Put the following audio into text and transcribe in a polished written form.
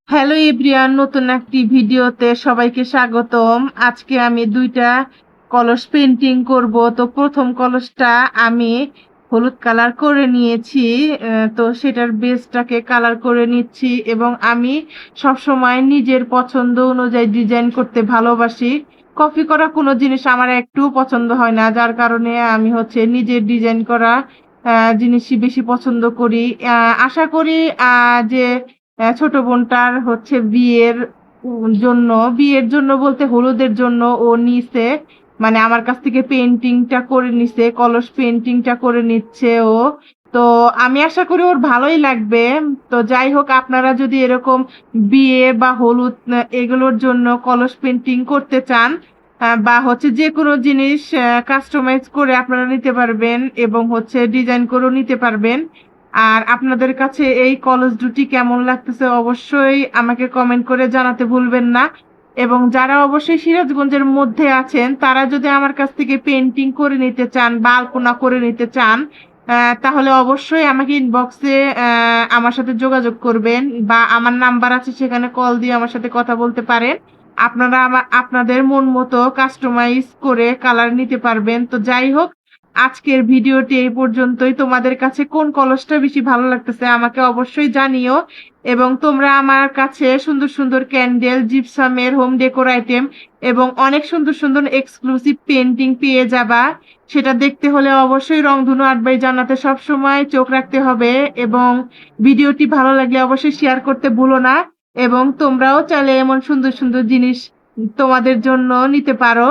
Hello everyone, নতুন একটি ভিডিওতে সবাইকে স্বাগতম। আজকে আমি দুইটা কলস পেন্টিং করব। তো প্রথম কলসটা আমি হলুদ কালার করে নিয়েছি। তো সেটার বেসটাকে কালার করে নিচ্ছি এবং আমি সব সময় নিজের পছন্দ অনুযায়ী ডিজাইন করতে ভালোবাসি। কপি করা কোনো জিনিস আমার একটু পছন্দ হয় না, যার কারণে আমি নিজের ডিজাইন করা জিনিসই বেশি পছন্দ করি। আশা করি যে ছোট বোনটার বিয়ের জন্য বলতে হলুদের জন্য ও নিছে, মানে আমার কাছ থেকে পেন্টিংটা করে নিছে, কলস পেন্টিংটা করে নিচ্ছে ও। তো আমি আশা করি ওর ভালোই লাগবে। তো যাই হোক, আপনারা যদি এরকম বিয়ে বা হলুদ এগুলোর জন্য কলস পেন্টিং করতে চান, বা যে কোনো জিনিস কাস্টমাইজ করে আপনারা নিতে পারবেন এবং ডিজাইন করেও নিতে পারবেন। আর আপনাদের কাছে এই কলেজ দুটি কেমন লাগতেছে অবশ্যই আমাকে কমেন্ট করে জানাতে ভুলবেন না। এবং যারা অবশ্যই সিরাজগঞ্জের মধ্যে আছেন, তারা যদি আমার কাছ থেকে পেন্টিং করে নিতে চান বা আলপনা করে নিতে চান, তাহলে অবশ্যই আমাকে ইনবক্সে আমার সাথে যোগাযোগ করবেন, বা আমার নাম্বার আছে, সেখানে কল দিয়ে আমার সাথে কথা বলতে পারেন। আপনারা আপনাদের মন মতো কাস্টমাইজ করে কালার নিতে পারবেন। তো যাই হোক, আজকের ভিডিওটি এই পর্যন্তই। তোমাদের কাছে কোন কলসটা বেশি ভালো লাগতেছে আমাকে অবশ্যই জানিও। এবং তোমরা আমার কাছে সুন্দর সুন্দর ক্যান্ডেল, জিপসামের হোম ডেকোর আইটেম এবং অনেক সুন্দর সুন্দর এক্সক্লুসিভ পেন্টিং পেয়ে যাবা। সেটা দেখতে হলে অবশ্যই রংধনু আর্ট বাই জান্নাতে সব সময় চোখ রাখতে হবে। এবং ভিডিওটি ভালো লাগলে অবশ্যই শেয়ার করতে ভুলো না। এবং তোমরাও চাইলে এমন সুন্দর সুন্দর জিনিস তোমাদের জন্য নিতে পারো।